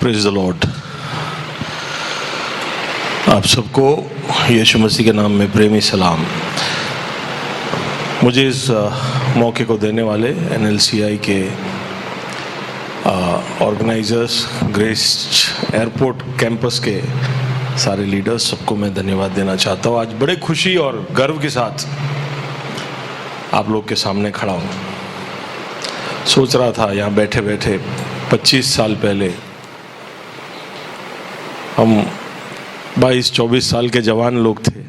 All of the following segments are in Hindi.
Praise the Lord. आप सबको यीशु मसीह के नाम में प्रेमी सलाम। मुझे इस मौके को देने वाले NLCI के ऑर्गेनाइजर्स, ग्रेस एयरपोर्ट कैंपस के सारे लीडर्स, सबको मैं धन्यवाद देना चाहता हूँ। आज बड़े खुशी और गर्व के साथ आप लोग के सामने खड़ा हूँ। सोच रहा था यहाँ बैठे बैठे 25 साल पहले हम 22-24 साल के जवान लोग थे,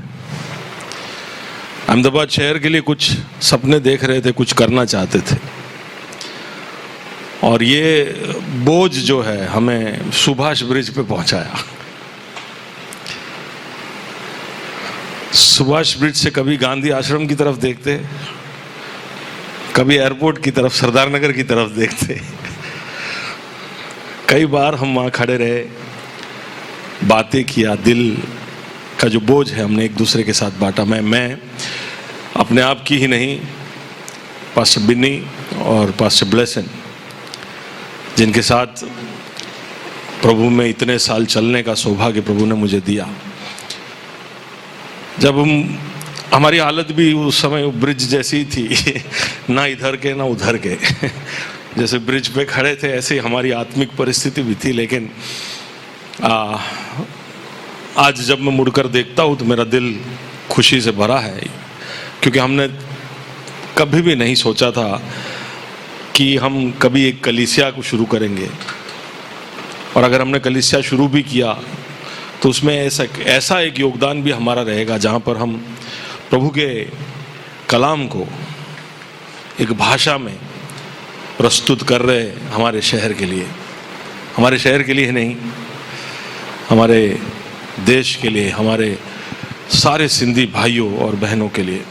अहमदाबाद शहर के लिए कुछ सपने देख रहे थे, कुछ करना चाहते थे, और ये बोझ जो है हमें सुभाष ब्रिज पे पहुंचाया। सुभाष ब्रिज से कभी गांधी आश्रम की तरफ देखते, कभी एयरपोर्ट की तरफ, सरदार नगर की तरफ देखते। कई बार हम वहाँ खड़े रहे, बातें किया, दिल का जो बोझ है हमने एक दूसरे के साथ बांटा। मैं अपने आप की ही नहीं, पास्टर बिन्नी और पास्टर ब्लेसन, जिनके साथ प्रभु में इतने साल चलने का सौभाग्य प्रभु ने मुझे दिया। जब हमारी हालत भी उस समय ब्रिज जैसी ही थी, ना इधर के ना उधर के। जैसे ब्रिज पे खड़े थे ऐसे हमारी आत्मिक परिस्थिति भी थी। लेकिन आज जब मैं मुड़कर देखता हूँ तो मेरा दिल खुशी से भरा है, क्योंकि हमने कभी भी नहीं सोचा था कि हम कभी एक कलीसिया को शुरू करेंगे, और अगर हमने कलीसिया शुरू भी किया तो उसमें ऐसा एक योगदान भी हमारा रहेगा जहाँ पर हम प्रभु के कलाम को एक भाषा में प्रस्तुत कर रहे हमारे शहर के लिए, हमारे शहर के लिए नहीं, हमारे देश के लिए, हमारे सारे सिंधी भाइयों और बहनों के लिए।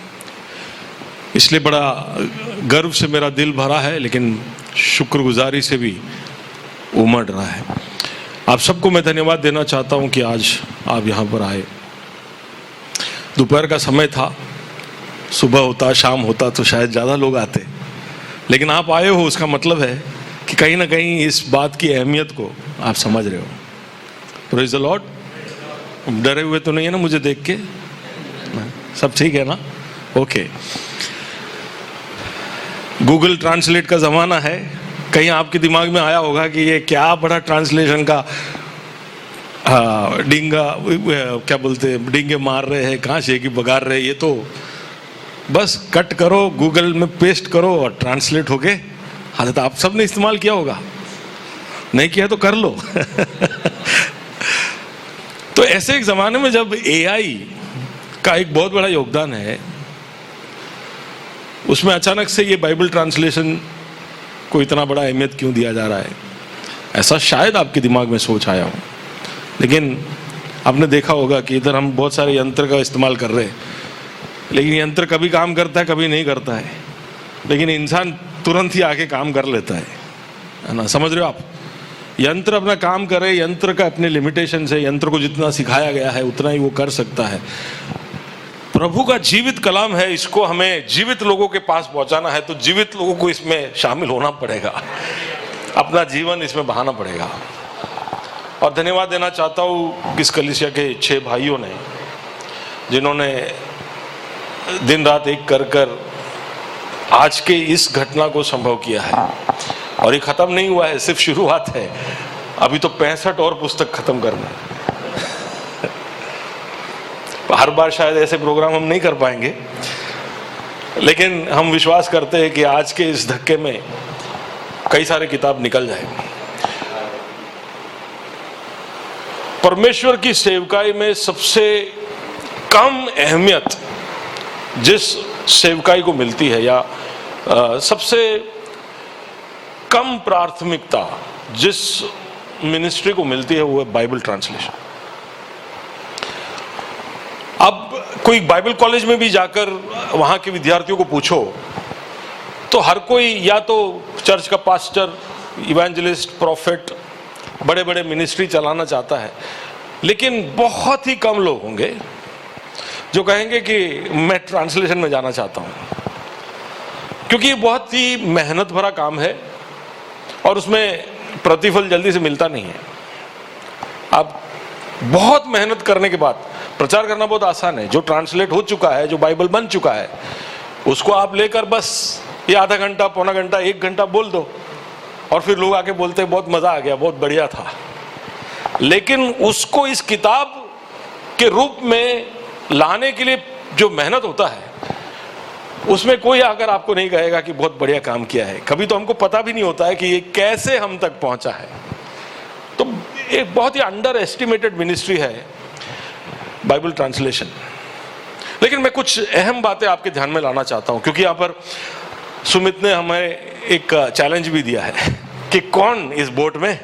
इसलिए बड़ा गर्व से मेरा दिल भरा है, लेकिन शुक्रगुजारी से भी उमड़ रहा है। आप सबको मैं धन्यवाद देना चाहता हूं कि आज आप यहाँ पर आए। दोपहर का समय था, सुबह होता, शाम होता तो शायद ज़्यादा लोग आते, लेकिन आप आए हो, उसका मतलब है कि कहीं ना कहीं इस बात की अहमियत को आप समझ रहे हो। Praise the Lord. डरे हुए तो नहीं है ना मुझे देख के? सब ठीक है ना? ओके। गूगल ट्रांसलेट का ज़माना है। कहीं आपके दिमाग में आया होगा कि ये क्या बड़ा ट्रांसलेशन का डिंगा, क्या बोलते, डिंगे मार रहे हैं, कहाँ से की बगार रहे। ये तो बस कट करो, गूगल में पेस्ट करो और ट्रांसलेट हो गए। हालांकि आप सब ने इस्तेमाल किया होगा, नहीं किया तो कर लो। तो ऐसे एक ज़माने में जब AI का एक बहुत बड़ा योगदान है, उसमें अचानक से ये बाइबल ट्रांसलेशन को इतना बड़ा अहमियत क्यों दिया जा रहा है, ऐसा शायद आपके दिमाग में सोच आया हो। लेकिन आपने देखा होगा कि इधर हम बहुत सारे यंत्र का इस्तेमाल कर रहे हैं, लेकिन यंत्र कभी काम करता है, कभी नहीं करता है, लेकिन इंसान तुरंत ही आके काम कर लेता है ना? समझ रहे हो आप? यंत्र अपना काम करे, यंत्र का अपने लिमिटेशन है, यंत्र को जितना सिखाया गया है उतना ही वो कर सकता है। प्रभु का जीवित कलाम है, इसको हमें जीवित लोगों के पास पहुंचाना है, तो जीवित लोगों को इसमें शामिल होना पड़ेगा, अपना जीवन इसमें बहाना पड़ेगा। और धन्यवाद देना चाहता हूँ किस कलीसिया के 6 भाइयों ने, जिन्होंने दिन रात एक कर कर आज के इस घटना को संभव किया है। और ये खत्म नहीं हुआ है, सिर्फ शुरुआत है। अभी तो 65 और पुस्तक खत्म करना है। हर बार शायद ऐसे प्रोग्राम हम नहीं कर पाएंगे, लेकिन हम विश्वास करते हैं कि आज के इस धक्के में कई सारे किताब निकल जाएंगे। परमेश्वर की सेवकाई में सबसे कम अहमियत जिस सेवकाई को मिलती है, या सबसे कम प्राथमिकता जिस मिनिस्ट्री को मिलती है, वो है बाइबल ट्रांसलेशन। अब कोई बाइबल कॉलेज में भी जाकर वहाँ के विद्यार्थियों को पूछो तो हर कोई या तो चर्च का पास्टर, इवेंजलिस्ट, प्रॉफिट, बड़े बड़े मिनिस्ट्री चलाना चाहता है, लेकिन बहुत ही कम लोग होंगे जो कहेंगे कि मैं ट्रांसलेशन में जाना चाहता हूँ, क्योंकि ये बहुत ही मेहनत भरा काम है और उसमें प्रतिफल जल्दी से मिलता नहीं है। आप बहुत मेहनत करने के बाद, प्रचार करना बहुत आसान है, जो ट्रांसलेट हो चुका है, जो बाइबल बन चुका है, उसको आप लेकर बस ये आधा घंटा, पौना घंटा, 1 घंटा बोल दो और फिर लोग आके बोलते हैं बहुत मजा आ गया, बहुत बढ़िया था। लेकिन उसको इस किताब के रूप में लाने के लिए जो मेहनत होता है, उसमें कोई आकर आपको नहीं कहेगा कि बहुत बढ़िया काम किया है। कभी तो हमको पता भी नहीं होता है कि ये कैसे हम तक पहुंचा है। तो एक बहुत ही अंडर एस्टिमेटेड मिनिस्ट्री है बाइबल ट्रांसलेशन। लेकिन मैं कुछ अहम बातें आपके ध्यान में लाना चाहता हूं, क्योंकि यहां पर सुमित ने हमें एक चैलेंज भी दिया है कि कौन इस बोट में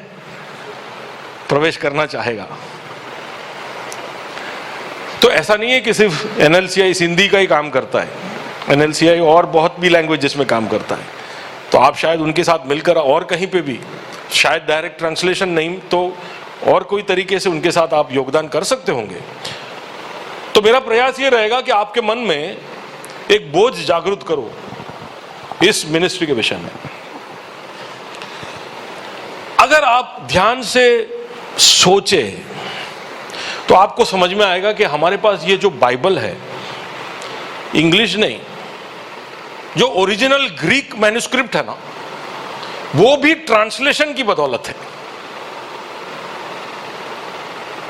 प्रवेश करना चाहेगा। तो ऐसा नहीं है कि सिर्फ एनएलसीआई हिंदी का ही काम करता है, एनएलसीआई और बहुत भी लैंग्वेजेस में काम करता है। तो आप शायद उनके साथ मिलकर और कहीं पे भी, शायद डायरेक्ट ट्रांसलेशन नहीं तो और कोई तरीके से उनके साथ आप योगदान कर सकते होंगे। तो मेरा प्रयास ये रहेगा कि आपके मन में एक बोझ जागृत करो इस मिनिस्ट्री के विषय में। अगर आप ध्यान से सोचे तो आपको समझ में आएगा कि हमारे पास ये जो बाइबल है, इंग्लिश नहीं, जो ओरिजिनल ग्रीक मैन्युस्क्रिप्ट है ना, वो भी ट्रांसलेशन की बदौलत है।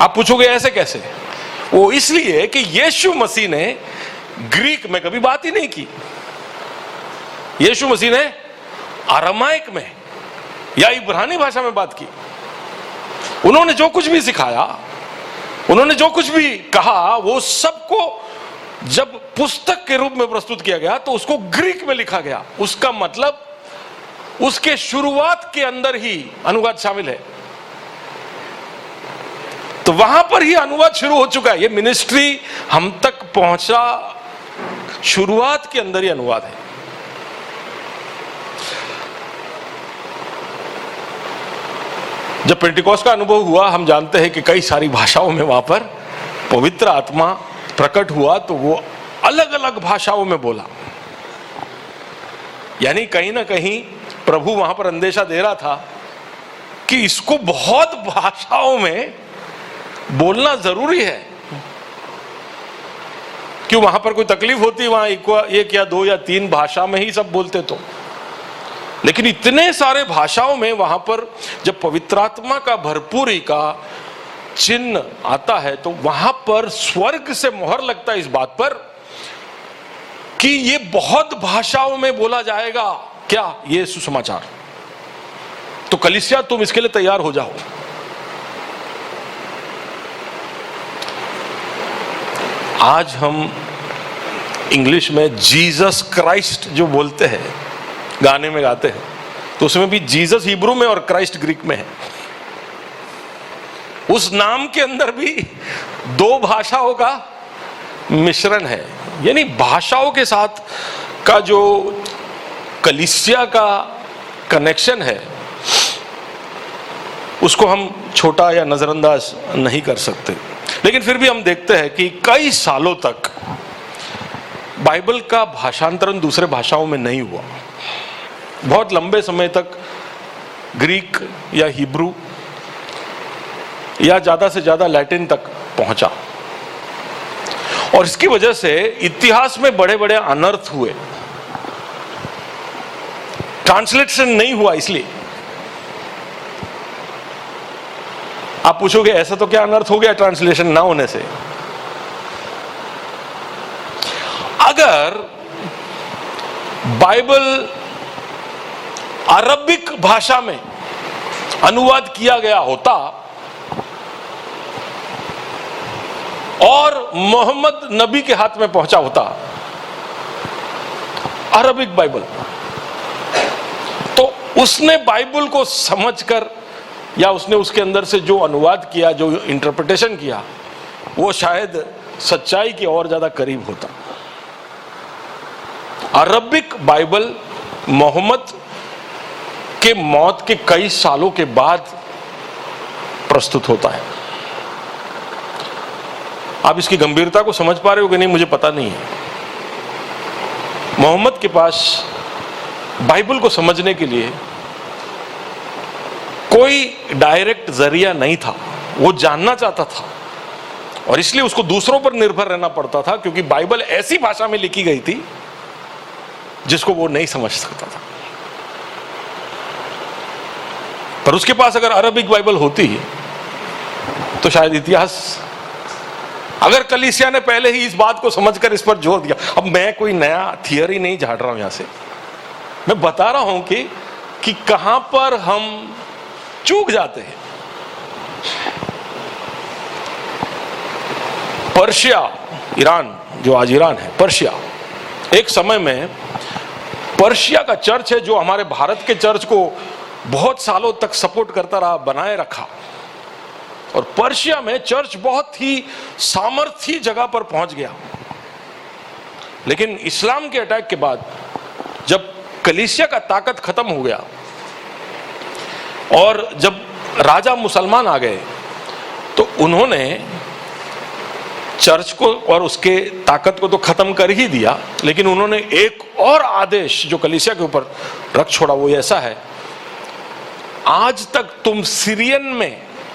आप पूछोगे ऐसे कैसे? वो इसलिए कि यीशु मसीह ने ग्रीक में कभी बात ही नहीं की। यीशु मसीह ने अरामाइक में या इब्रानी भाषा में बात की। उन्होंने जो कुछ भी सिखाया, उन्होंने जो कुछ भी कहा, वो सबको जब पुस्तक के रूप में प्रस्तुत किया गया तो उसको ग्रीक में लिखा गया। उसका मतलब उसके शुरुआत के अंदर ही अनुवाद शामिल है। तो वहां पर ही अनुवाद शुरू हो चुका है। ये मिनिस्ट्री हम तक पहुंचा शुरुआत के अंदर ही अनुवाद है। जब पेंटिकोस्ट का अनुभव हुआ, हम जानते हैं कि कई सारी भाषाओं में वहां पर पवित्र आत्मा प्रकट हुआ, तो वो अलग अलग भाषाओं में बोला। यानी कहीं ना कहीं प्रभु वहां पर अंदेशा दे रहा था कि इसको बहुत भाषाओं में बोलना जरूरी है। क्यों वहां पर कोई तकलीफ होती, वहां एक या 2 या 3 भाषा में ही सब बोलते तो। लेकिन इतने सारे भाषाओं में वहां पर जब पवित्रात्मा का भरपूरी का चिन्ह आता है, तो वहां पर स्वर्ग से मोहर लगता है इस बात पर कि ये बहुत भाषाओं में बोला जाएगा। क्या? ये सुसमाचार। तो कलीसिया, तुम इसके लिए तैयार हो जाओ। आज हम इंग्लिश में जीसस क्राइस्ट जो बोलते हैं, गाने में गाते हैं, तो उसमें भी जीसस हिब्रू में और क्राइस्ट ग्रीक में है। उस नाम के अंदर भी 2 भाषाओं का मिश्रण है। यानी भाषाओं के साथ का जो कलीसिया का कनेक्शन है, उसको हम छोटा या नजरअंदाज नहीं कर सकते। लेकिन फिर भी हम देखते हैं कि कई सालों तक बाइबल का भाषांतरण दूसरे भाषाओं में नहीं हुआ। बहुत लंबे समय तक ग्रीक या हिब्रू या ज्यादा से ज्यादा लैटिन तक पहुंचा, और इसकी वजह से इतिहास में बड़े बड़े अनर्थ हुए। ट्रांसलेशन नहीं हुआ इसलिए। आप पूछोगे ऐसा तो क्या अनर्थ हो गया ट्रांसलेशन ना होने से? अगर बाइबल अरबिक भाषा में अनुवाद किया गया होता और मोहम्मद नबी के हाथ में पहुंचा होता अरबिक बाइबल, तो उसने बाइबल को समझकर या उसने उसके अंदर से जो अनुवाद किया, जो इंटरप्रिटेशन किया, वो शायद सच्चाई के और ज्यादा करीब होता। अरबिक बाइबल मोहम्मद के मौत के कई सालों के बाद प्रस्तुत होता है। आप इसकी गंभीरता को समझ पा रहे हो कि नहीं मुझे पता नहीं है। मोहम्मद के पास बाइबल को समझने के लिए कोई डायरेक्ट जरिया नहीं था। वो जानना चाहता था और इसलिए उसको दूसरों पर निर्भर रहना पड़ता था, क्योंकि बाइबल ऐसी भाषा में लिखी गई थी जिसको वो नहीं समझ सकता था। पर उसके पास अगर अरबिक बाइबल होती तो शायद इतिहास, अगर कलीसिया ने पहले ही इस बात को समझकर इस पर जोर दिया। अब मैं कोई नया थियरी नहीं झाड़ रहा हूं यहां से, मैं बता रहा हूं कि कहां पर हम चूक जाते हैं। पर्शिया, ईरान, जो आज ईरान है, पर्शिया, एक समय में पर्शिया का चर्च है जो हमारे भारत के चर्च को बहुत सालों तक सपोर्ट करता रहा, बनाए रखा। और पर्शिया में चर्च बहुत ही सामर्थी जगह पर पहुंच गया। लेकिन इस्लाम के अटैक के बाद जब कलीसिया का ताकत खत्म हो गया और जब राजा मुसलमान आ गए तो उन्होंने चर्च को और उसके ताकत को तो खत्म कर ही दिया, लेकिन उन्होंने एक और आदेश जो कलीसिया के ऊपर रख छोड़ा, वो ऐसा है, आज तक तुम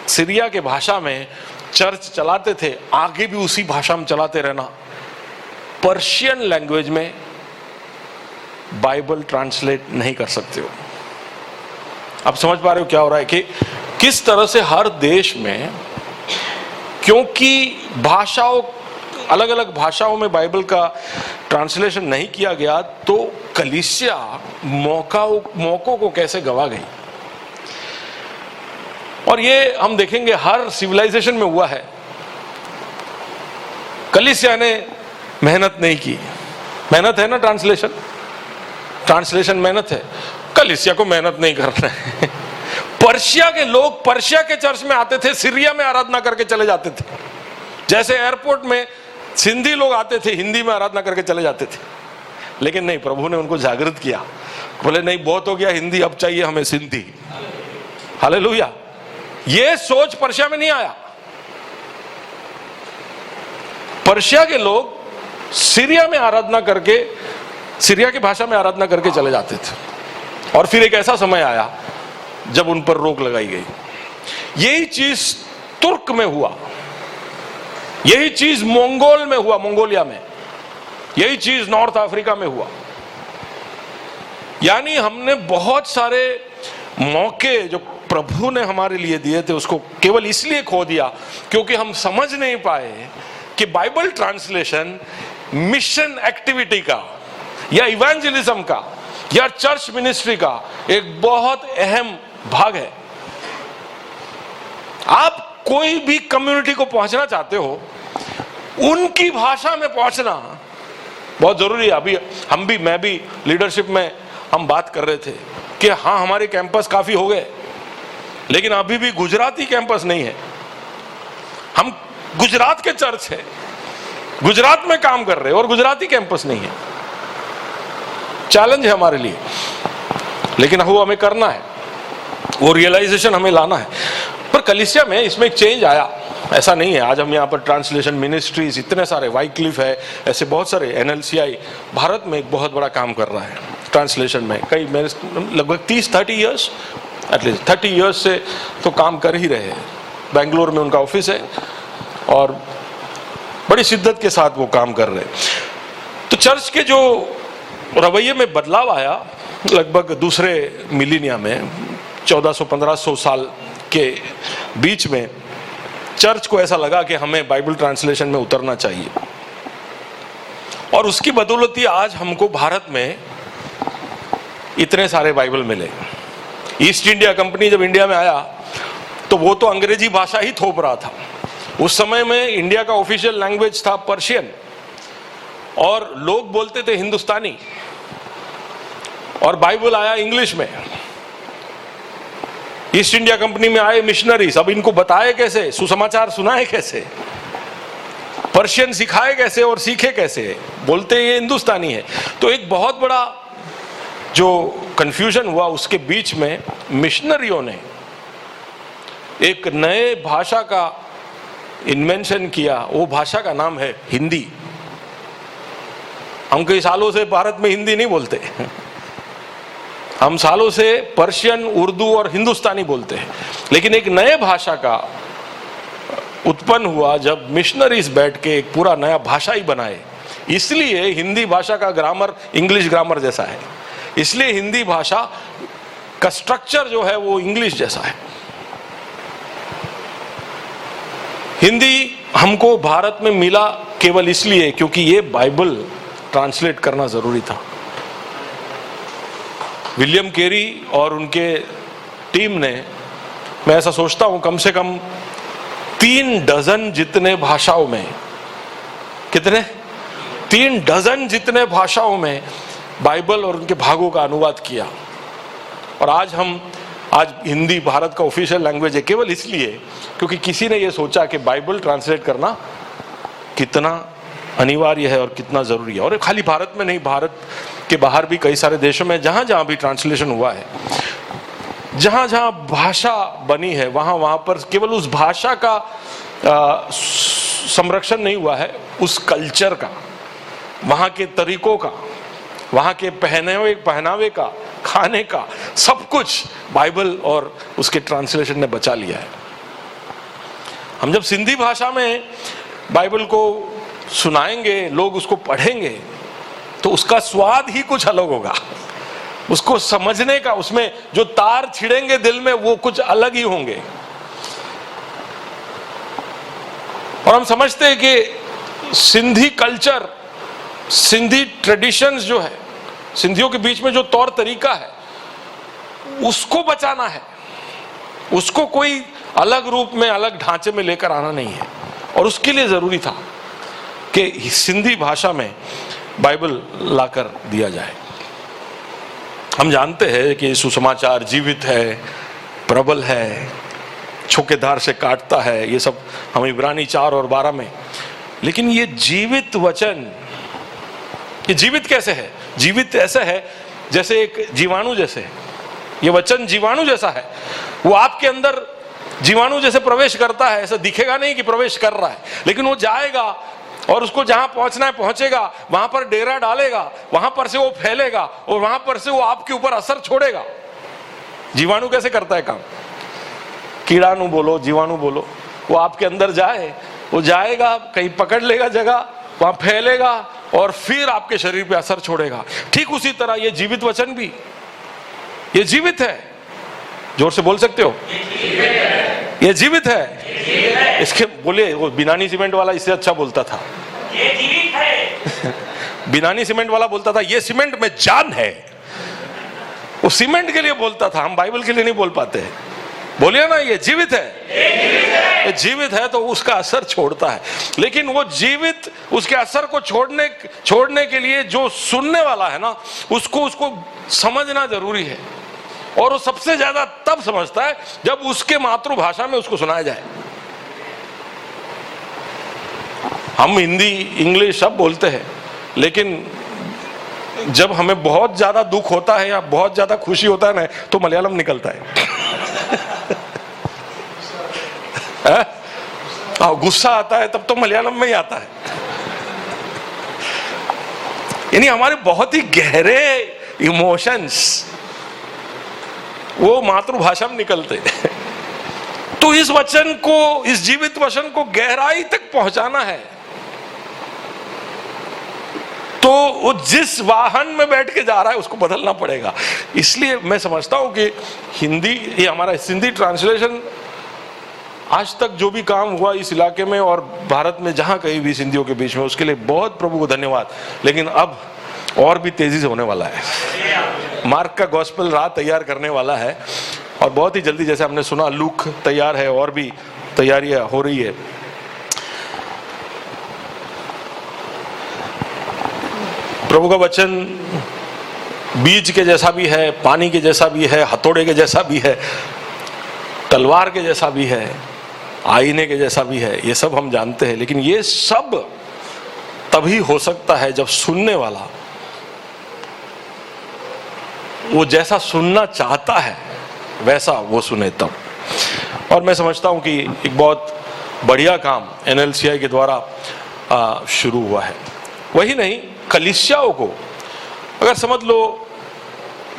सीरिया के भाषा में चर्च चलाते थे, आगे भी उसी भाषा में चलाते रहना। पर्शियन लैंग्वेज में बाइबल ट्रांसलेट नहीं कर सकते हो। आप समझ पा रहे हो क्या हो रहा है कि किस तरह से हर देश में, क्योंकि भाषाओं, अलग अलग भाषाओं में बाइबल का ट्रांसलेशन नहीं किया गया, तो कलीसिया मौकों को कैसे गवा गई। और ये हम देखेंगे हर सिविलाइजेशन में हुआ है। कलीसिया ने मेहनत नहीं की, मेहनत है ना, ट्रांसलेशन मेहनत है, कलीसिया को मेहनत नहीं करना है। पर्शिया के लोग पर्शिया के चर्च में आते थे, सीरिया में आराधना करके चले जाते थे। जैसे एयरपोर्ट में सिंधी लोग आते थे, हिंदी में आराधना करके चले जाते थे। लेकिन नहीं, प्रभु ने उनको जागृत किया, बोले नहीं, बहुत हो गया हिंदी, अब चाहिए हमें सिंधी। हालेलुया। ये सोच पर्शिया में नहीं आया। पर्शिया के लोग सीरिया में आराधना करके, सीरिया की भाषा में आराधना करके चले जाते थे। और फिर एक ऐसा समय आया जब उन पर रोक लगाई गई। यही चीज तुर्क में हुआ, यही चीज मंगोल में हुआ, मंगोलिया में, यही चीज नॉर्थ अफ्रीका में हुआ। यानी हमने बहुत सारे मौके जो प्रभु ने हमारे लिए दिए थे, उसको केवल इसलिए खो दिया क्योंकि हम समझ नहीं पाए कि बाइबल ट्रांसलेशन मिशन एक्टिविटी का या इवेंजलिज्म का या चर्च मिनिस्ट्री का एक बहुत अहम भाग है। आप कोई भी कम्युनिटी को पहुंचना चाहते हो, उनकी भाषा में पहुंचना बहुत जरूरी है। अभी मैं भी लीडरशिप में हम बात कर रहे थे कि हाँ, हमारे कैंपस काफी हो गए, लेकिन अभी भी गुजराती कैंपस नहीं है। हम गुजरात के चर्च है, गुजरात में काम कर रहे हैं और गुजराती कैंपस नहीं है। चैलेंज है हमारे लिए, लेकिन वो हमें करना है, वो रियलाइजेशन हमें लाना है। पर कलीसिया में इसमें एक चेंज आया, ऐसा नहीं है। आज हम यहाँ पर ट्रांसलेशन मिनिस्ट्रीज इतने सारे, वाइक्लिफ है, ऐसे बहुत सारे, NLCI भारत में एक बहुत बड़ा काम कर रहा है ट्रांसलेशन में। कई मेरे लगभग 30-30 ईयर्स, एटलीस्ट 30 ईयर्स से तो काम कर ही रहे हैं। बेंगलोर में उनका ऑफिस है और बड़ी शिद्दत के साथ वो काम कर रहे हैं। तो चर्च के जो रवैये में बदलाव आया लगभग दूसरे मिलीनिया में, 1400-1500 साल के बीच में, चर्च को ऐसा लगा कि हमें बाइबल ट्रांसलेशन में उतरना चाहिए। और उसकी बदौलत ही आज हमको भारत में इतने सारे बाइबल मिले। ईस्ट इंडिया कंपनी जब इंडिया में आया तो वो तो अंग्रेजी भाषा ही थोप रहा था। उस समय में इंडिया का ऑफिशियल लैंग्वेज था पर्शियन और लोग बोलते थे हिंदुस्तानी, और बाइबल आया इंग्लिश में। ईस्ट इंडिया कंपनी में आए मिशनरीज, अब इनको बताए कैसे, सुसमाचार सुनाए कैसे, पर्शियन सिखाए कैसे और सीखे कैसे, बोलते ये हिंदुस्तानी है। तो एक बहुत बड़ा जो कंफ्यूजन हुआ, उसके बीच में मिशनरियों ने एक नए भाषा का इन्वेंशन किया। वो भाषा का नाम है हिंदी। हम कई सालों से भारत में हिंदी नहीं बोलते, हम सालों से पर्शियन, उर्दू और हिंदुस्तानी बोलते हैं। लेकिन एक नए भाषा का उत्पन्न हुआ जब मिशनरीज बैठ के एक पूरा नया भाषा ही बनाए। इसलिए हिंदी भाषा का ग्रामर इंग्लिश ग्रामर जैसा है, इसलिए हिंदी भाषा का स्ट्रक्चर जो है वो इंग्लिश जैसा है। हिंदी हमको भारत में मिला केवल इसलिए क्योंकि ये बाइबल ट्रांसलेट करना जरूरी था। विलियम कैरी और उनके टीम ने, मैं ऐसा सोचता हूं, कम से कम 3 डजन जितने भाषाओं में, कितने 3 डजन जितने भाषाओं में बाइबल और उनके भागों का अनुवाद किया। और आज हिंदी भारत का ऑफिशियल लैंग्वेज है केवल इसलिए क्योंकि किसी ने यह सोचा कि बाइबल ट्रांसलेट करना कितना अनिवार्य है और कितना जरूरी है। और खाली भारत में नहीं, भारत के बाहर भी कई सारे देशों में जहां जहां भी ट्रांसलेशन हुआ है, जहां जहां भाषा बनी है, वहां पर केवल उस भाषा का संरक्षण नहीं हुआ है, उस कल्चर का, वहां के तरीकों का, वहां के पहनावे का, खाने का, सब कुछ बाइबल और उसके ट्रांसलेशन ने बचा लिया है। हम जब सिंधी भाषा में बाइबल को सुनाएंगे, लोग उसको पढ़ेंगे, तो उसका स्वाद ही कुछ अलग होगा। उसको समझने का, उसमें जो तार छिड़ेंगे दिल में वो कुछ अलग ही होंगे। और हम समझते हैं कि सिंधी कल्चर, सिंधी ट्रेडिशंस जो है, सिंधियों के बीच में जो तौर तरीका है, उसको बचाना है, उसको कोई अलग रूप में, अलग ढांचे में लेकर आना नहीं है। और उसके लिए जरूरी था कि सिंधी भाषा में बाइबल लाकर दिया जाए। हम जानते हैं कि सुसमाचार जीवित है, प्रबल है, छोकेदार से काटता है, ये सब हम इब्रानी 4 और 12 में। लेकिन ये जीवित वचन, ये जीवित कैसे है? जीवित ऐसे है जैसे एक जीवाणु जैसे। ये वचन जीवाणु जैसा है, वो आपके अंदर जीवाणु जैसे प्रवेश करता है। ऐसा दिखेगा नहीं कि प्रवेश कर रहा है, लेकिन वो जाएगा और उसको जहां पहुंचना है पहुंचेगा, वहां पर डेरा डालेगा, वहां पर से वो फैलेगा और वहां पर से वो आपके ऊपर असर छोड़ेगा। जीवाणु कैसे करता है काम? कीड़ाणु बोलो, जीवाणु बोलो, वो आपके अंदर जाए, वो जाएगा, कहीं पकड़ लेगा जगह, वहां फैलेगा और फिर आपके शरीर पे असर छोड़ेगा। ठीक उसी तरह ये जीवित वचन भी, ये जीवित है। जोर से बोल सकते हो? ये जीवित है। इसके बोले, वो बिनानी सीमेंट वाला इससे अच्छा बोलता था, ये जीवित है। बिनानी सीमेंट वाला बोलता था ये सीमेंट में जान है। वो सीमेंट के लिए बोलता था, हम बाइबल के लिए नहीं बोल पाते। बोलिए ना, ये जीवित है। ये जीवित है तो उसका असर छोड़ता है। लेकिन वो जीवित, उसके असर को छोड़ने के लिए जो सुनने वाला है ना, उसको समझना जरूरी है। और वो सबसे ज्यादा तब समझता है जब उसके मातृभाषा में उसको सुनाया जाए। हम हिंदी, इंग्लिश सब बोलते हैं, लेकिन जब हमें बहुत ज्यादा दुख होता है या बहुत ज्यादा खुशी होता है ना, तो मलयालम निकलता है। गुस्सा आता है तब तो मलयालम में ही आता है। यानी हमारे बहुत ही गहरे इमोशंस वो मातृभाषा में निकलते। तो इस वचन को, इस जीवित वचन को गहराई तक पहुंचाना है, तो वो जिस वाहन में बैठ के जा रहा है उसको बदलना पड़ेगा। इसलिए मैं समझता हूं कि हिंदी, ये हमारा सिंधी ट्रांसलेशन, आज तक जो भी काम हुआ इस इलाके में और भारत में जहां कहीं भी सिंधियों के बीच में, उसके लिए बहुत प्रभु को धन्यवाद। लेकिन अब और भी तेजी से होने वाला है। मार्क का गॉस्पेल राह तैयार करने वाला है और बहुत ही जल्दी, जैसे हमने सुना, लूक तैयार है और भी तैयारियां हो रही है। प्रभु का वचन बीज के जैसा भी है, पानी के जैसा भी है, हथौड़े के जैसा भी है, तलवार के जैसा भी है, आईने के जैसा भी है। ये सब हम जानते हैं, लेकिन ये सब तभी हो सकता है जब सुनने वाला वो जैसा सुनना चाहता है वैसा वो सुने तब। और मैं समझता हूं कि एक बहुत बढ़िया काम NLCI के द्वारा शुरू हुआ है। वही नहीं, कलीसियाओं को अगर समझ लो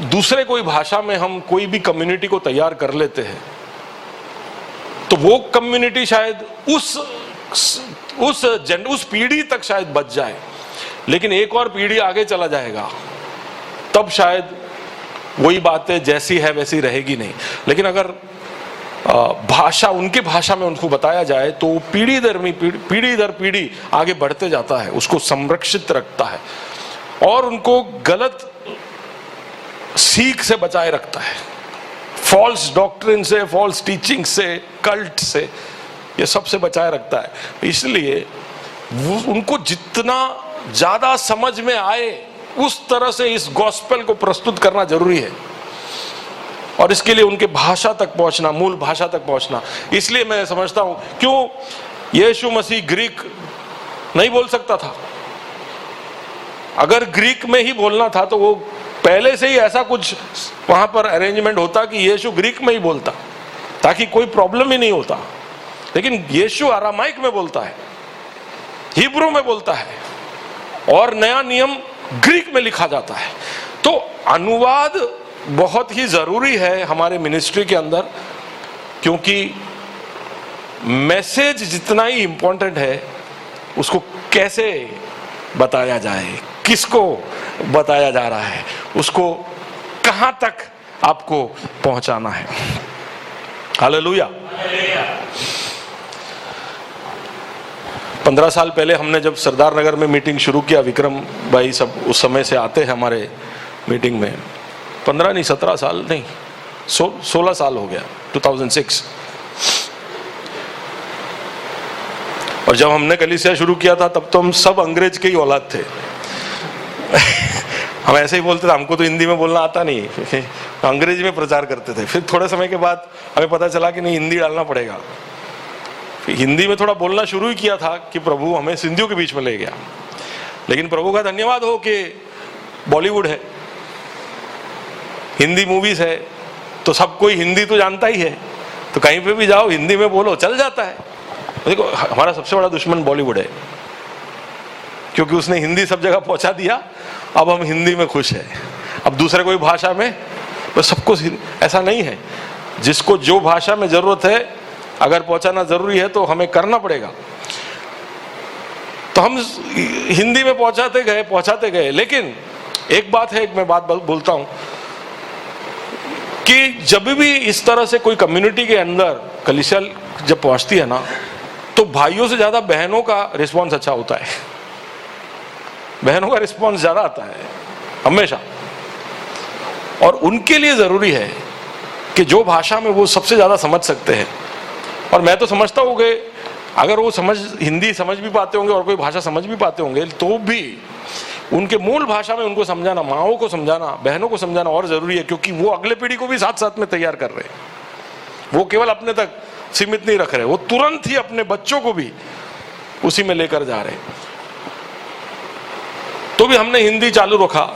दूसरे कोई भाषा में हम कोई भी कम्युनिटी को तैयार कर लेते हैं, तो वो कम्युनिटी शायद उस पीढ़ी तक शायद बच जाए, लेकिन एक और पीढ़ी आगे चला जाएगा तब शायद वही बातें जैसी है वैसी रहेगी नहीं। लेकिन अगर भाषा, उनके भाषा में उनको बताया जाए तो पीढ़ी दर पीढ़ी आगे बढ़ते जाता है, उसको संरक्षित रखता है और उनको गलत सीख से बचाए रखता है, फॉल्स डॉक्ट्रिन से, फॉल्स टीचिंग से, कल्ट से, ये सबसे बचाए रखता है। इसलिए उनको जितना ज्यादा समझ में आए उस तरह से इस गॉस्पेल को प्रस्तुत करना जरूरी है, और इसके लिए उनके भाषा तक पहुंचना, मूल भाषा तक पहुंचना। इसलिए मैं समझता हूं क्यों यीशु मसीह ग्रीक नहीं बोल सकता था। अगर ग्रीक में ही बोलना था तो वो पहले से ही ऐसा कुछ वहां पर अरेंजमेंट होता कि यीशु ग्रीक में ही बोलता, ताकि कोई प्रॉब्लम ही नहीं होता। लेकिन यीशु अरामाइक में बोलता है, हिब्रू में बोलता है, और नया नियम ग्रीक में लिखा जाता है। तो अनुवाद बहुत ही जरूरी है हमारे मिनिस्ट्री के अंदर, क्योंकि मैसेज जितना ही इंपॉर्टेंट है उसको कैसे बताया जाए, किसको बताया जा रहा है, उसको कहां तक आपको पहुंचाना है। हालेलुया। 15 साल पहले हमने जब सरदार नगर में मीटिंग शुरू किया, विक्रम भाई सब उस समय से आते हैं हमारे मीटिंग में, 15 नहीं 17 साल नहीं 16 साल हो गया, 2006। और जब हमने कलीसिया शुरू किया था तब तो हम सब अंग्रेज के ही औलाद थे। हम ऐसे ही बोलते थे, हमको तो हिंदी में बोलना आता नहीं, अंग्रेजी में प्रचार करते थे। फिर थोड़े समय के बाद हमें पता चला कि नहीं, हिंदी डालना पड़ेगा। हिंदी में थोड़ा बोलना शुरू ही किया था कि प्रभु हमें सिंधियों के बीच में ले गया। लेकिन प्रभु का धन्यवाद हो कि बॉलीवुड है, हिंदी मूवीज है, तो सब कोई हिंदी तो जानता ही है, तो कहीं पे भी जाओ हिंदी में बोलो, चल जाता है। देखो हमारा सबसे बड़ा दुश्मन बॉलीवुड है, क्योंकि उसने हिंदी सब जगह पहुंचा दिया। अब हम हिंदी में खुश है, अब दूसरे कोई भाषा में बस सबको, ऐसा नहीं है। जिसको जो भाषा में जरूरत है अगर पहुंचाना जरूरी है तो हमें करना पड़ेगा। तो हम हिंदी में पहुंचाते गए। लेकिन एक बात है, मैं बात बोलता हूं कि जब भी इस तरह से कोई कम्युनिटी के अंदर कलीसिया जब पहुंचती है ना, तो भाइयों से ज्यादा बहनों का रिस्पॉन्स अच्छा होता है। बहनों का रिस्पॉन्स ज्यादा आता है हमेशा, और उनके लिए जरूरी है कि जो भाषा में वो सबसे ज्यादा समझ सकते हैं। और मैं तो समझता हूँ कि अगर वो हिंदी समझ भी पाते होंगे और कोई भाषा समझ भी पाते होंगे, तो भी उनके मूल भाषा में उनको समझाना, माँओं को समझाना, बहनों को समझाना और जरूरी है, क्योंकि वो अगले पीढ़ी को भी साथ साथ में तैयार कर रहे हैं। वो केवल अपने तक सीमित नहीं रख रहे, वो तुरंत ही अपने बच्चों को भी उसी में लेकर जा रहे। तो भी हमने हिंदी चालू रखा।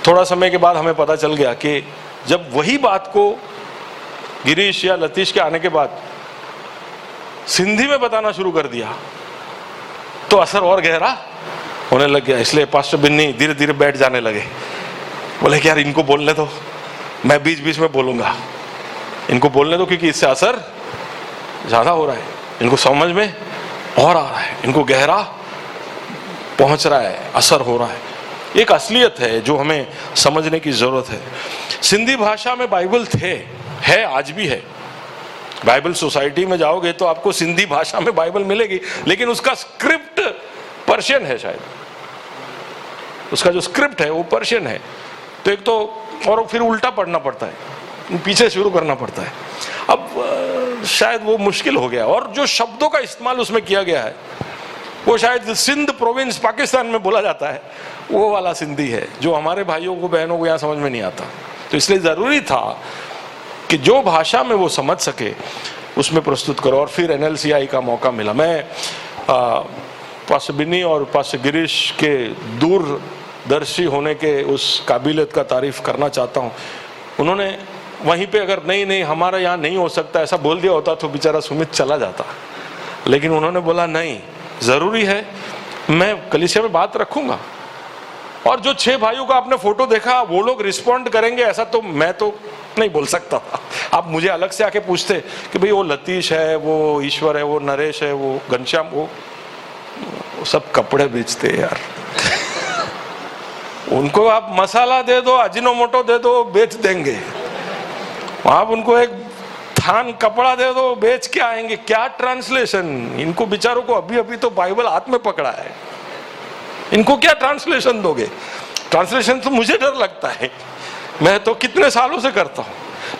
थोड़ा समय के बाद हमें पता चल गया कि जब वही बात को गिरीश या लतीश के आने के बाद सिंधी में बताना शुरू कर दिया तो असर और गहरा होने लग गया। इसलिए पास्टर बिन्नी धीरे धीरे बैठ जाने लगे, बोले कि यार इनको बोलने दो, मैं बीच बीच में बोलूंगा, इनको बोलने दो, क्योंकि इससे असर ज्यादा हो रहा है, इनको समझ में और आ रहा है, इनको गहरा पहुंच रहा है, असर हो रहा है। एक असलियत है जो हमें समझने की जरूरत है। सिंधी भाषा में बाइबल है, आज भी है। बाइबल सोसाइटी में जाओगे तो आपको सिंधी भाषा में बाइबल मिलेगी, लेकिन उसका स्क्रिप्ट पर्शियन है शायद, उसका जो स्क्रिप्ट है वो पर्शियन है। तो एक तो, और फिर उल्टा पढ़ना पड़ता है, पीछे शुरू करना पड़ता है। अब शायद वो मुश्किल हो गया, और जो शब्दों का इस्तेमाल उसमें किया गया है वो शायद सिंध प्रोविंस पाकिस्तान में बोला जाता है, वो वाला सिंधी है जो हमारे भाइयों को, बहनों को यहाँ समझ में नहीं आता। तो इसलिए जरूरी था कि जो भाषा में वो समझ सके उसमें प्रस्तुत करो। और फिर NLCI का मौका मिला। मैं पास्टर बिन्नी और पास्टर गिरीश के दूरदर्शी होने के उस काबिलियत का तारीफ करना चाहता हूँ। उन्होंने वहीं पे अगर नहीं हमारा यहाँ नहीं हो सकता ऐसा बोल दिया होता तो बेचारा सुमित चला जाता, लेकिन उन्होंने बोला नहीं, जरूरी है, मैं कलीसिया में बात रखूंगा, और जो 6 भाइयों का आपने फोटो देखा, वो लोग रिस्पॉन्ड करेंगे ऐसा तो मैं तो नहीं बोल सकता था। आप मुझे अलग से आके पूछते कि भाई वो लतीश है, वो ईश्वर है, वो नरेश है, वो घनश्याम, वो सब कपड़े बेचते हैं यार। उनको आप मसाला दे दो, अजिनोमोटो दे दो, बेच देंगे। आप उनको एक थान कपड़ा दे दो, बेच के आएंगे। क्या ट्रांसलेशन? इनको बेचारों को अभी अभी तो बाइबल हाथ में पकड़ा है, इनको क्या ट्रांसलेशन दोगे? ट्रांसलेशन तो मुझे डर लगता है, मैं तो कितने सालों से करता हूं,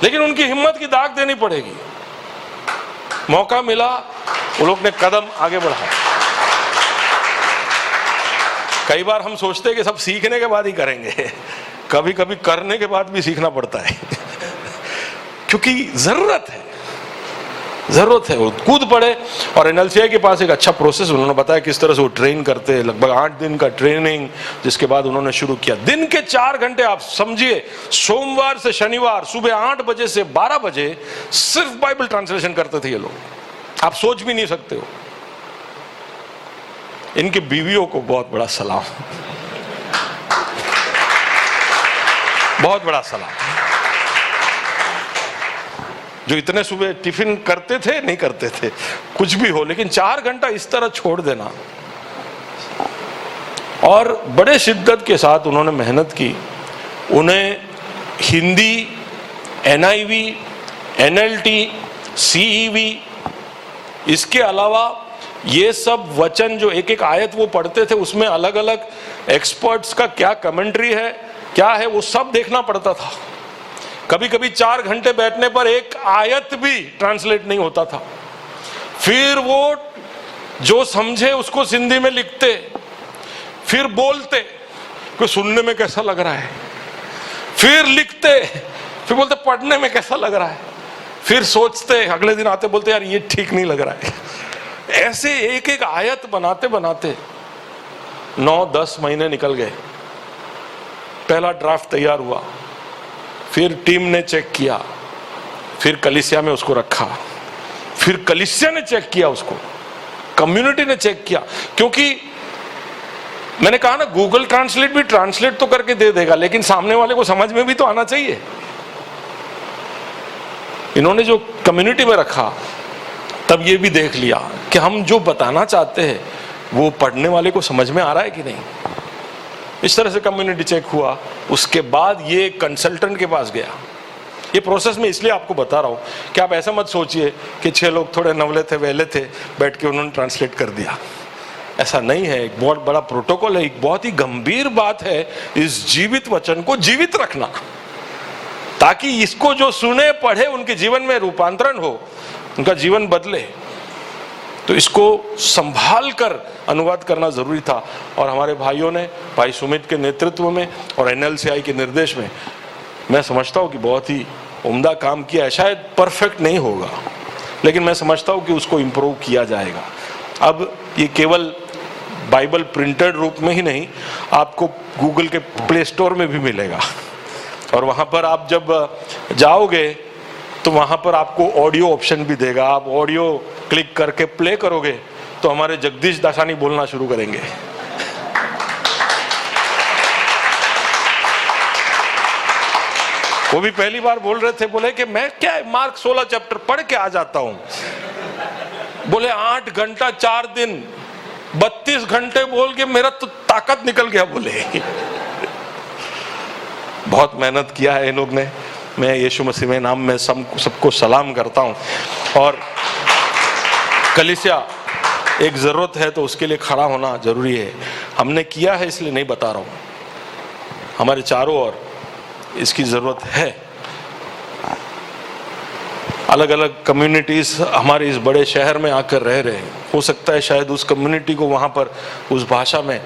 लेकिन उनकी हिम्मत की दाग देनी पड़ेगी। मौका मिला, वो लोग ने कदम आगे बढ़ाया। कई बार हम सोचते हैं कि सब सीखने के बाद ही करेंगे, कभी कभी करने के बाद भी सीखना पड़ता है। क्योंकि जरूरत है, वो कूद पड़े। और एनएलसीआई के पास एक अच्छा प्रोसेस, उन्होंने बताया किस तरह से वो ट्रेन करते हैं। लगभग 8 दिन का ट्रेनिंग, जिसके बाद उन्होंने शुरू किया। दिन के 4 घंटे, आप समझिए, सोमवार से शनिवार सुबह 8 बजे से 12 बजे सिर्फ बाइबल ट्रांसलेशन करते थे ये लोग। आप सोच भी नहीं सकते हो। इनके बीवियों को बहुत बड़ा सलाम, बहुत बड़ा सलाम, जो इतने सुबह टिफिन करते थे, नहीं करते थे, कुछ भी हो, लेकिन 4 घंटा इस तरह छोड़ देना। और बड़े शिद्दत के साथ उन्होंने मेहनत की। उन्हें हिंदी, एनआईवी, एनएलटी, सीईवी, इसके अलावा ये सब वचन, जो एक एक आयत वो पढ़ते थे, उसमें अलग अलग एक्सपर्ट्स का क्या कमेंट्री है, क्या है, वो सब देखना पड़ता था। कभी कभी 4 घंटे बैठने पर एक आयत भी ट्रांसलेट नहीं होता था। फिर वो जो समझे उसको सिंधी में लिखते, फिर बोलते कि सुनने में कैसा लग रहा है, फिर लिखते, फिर बोलते पढ़ने में कैसा लग रहा है, फिर सोचते, अगले दिन आते बोलते यार ये ठीक नहीं लग रहा है। ऐसे एक एक आयत बनाते बनाते 9-10 महीने निकल गए। पहला ड्राफ्ट तैयार हुआ, फिर टीम ने चेक किया, फिर कलीसिया में उसको रखा, फिर कलीसिया ने चेक किया उसको, कम्युनिटी ने चेक किया। क्योंकि मैंने कहा ना, गूगल ट्रांसलेट भी ट्रांसलेट तो करके दे देगा, लेकिन सामने वाले को समझ में भी तो आना चाहिए। इन्होंने जो कम्युनिटी में रखा, तब ये भी देख लिया कि हम जो बताना चाहते हैं वो पढ़ने वाले को समझ में आ रहा है कि नहीं। इस तरह से कम्युनिटी चेक हुआ। उसके बाद ये कंसल्टेंट के पास गया। ये प्रोसेस में इसलिए आपको बता रहा हूं कि आप ऐसा मत सोचिए कि 6 लोग थोड़े नवले थे, वेले थे, बैठ के उन्होंने ट्रांसलेट कर दिया। ऐसा नहीं है। एक बहुत बड़ा प्रोटोकॉल है, एक बहुत ही गंभीर बात है इस जीवित वचन को जीवित रखना, ताकि इसको जो सुने पढ़े उनके जीवन में रूपांतरण हो, उनका जीवन बदले। तो इसको संभाल कर अनुवाद करना जरूरी था। और हमारे भाइयों ने, भाई सुमित के नेतृत्व में और एनएलसीआई के निर्देश में, मैं समझता हूँ कि बहुत ही उम्दा काम किया है। शायद परफेक्ट नहीं होगा, लेकिन मैं समझता हूँ कि उसको इम्प्रूव किया जाएगा। अब ये केवल बाइबल प्रिंटेड रूप में ही नहीं, आपको गूगल के प्ले स्टोर में भी मिलेगा। और वहाँ पर आप जब जाओगे तो वहाँ पर आपको ऑडियो ऑप्शन भी देगा। आप ऑडियो क्लिक करके प्ले करोगे तो हमारे जगदीश दासानी बोलना शुरू करेंगे। वो भी पहली बार बोल रहे थे, बोले कि मैं क्या मार्क 16 चैप्टर पढ़ के आ जाता हूं। बोले 8 घंटा 4 दिन 32 घंटे बोल के मेरा तो ताकत निकल गया। बोले बहुत मेहनत किया है इन लोग ने। मैं यीशु मसीह में नाम में सबको सलाम करता हूं। और कलीसिया एक जरूरत है तो उसके लिए खड़ा होना जरूरी है। हमने किया है इसलिए नहीं बता रहा हूं, हमारे चारों ओर इसकी जरूरत है। अलग अलग कम्युनिटीज हमारे इस बड़े शहर में आकर रह रहे हैं। हो सकता है शायद उस कम्युनिटी को वहां पर उस भाषा में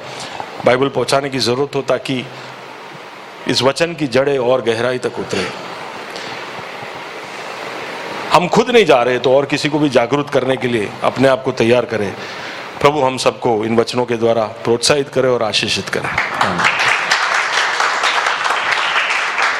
बाइबल पहुंचाने की जरूरत हो, ताकि इस वचन की जड़ें और गहराई तक उतरे। हम खुद नहीं जा रहे तो और किसी को भी जागरूक करने के लिए अपने आप को तैयार करें। प्रभु हम सबको इन वचनों के द्वारा प्रोत्साहित करे और आशीषित करे।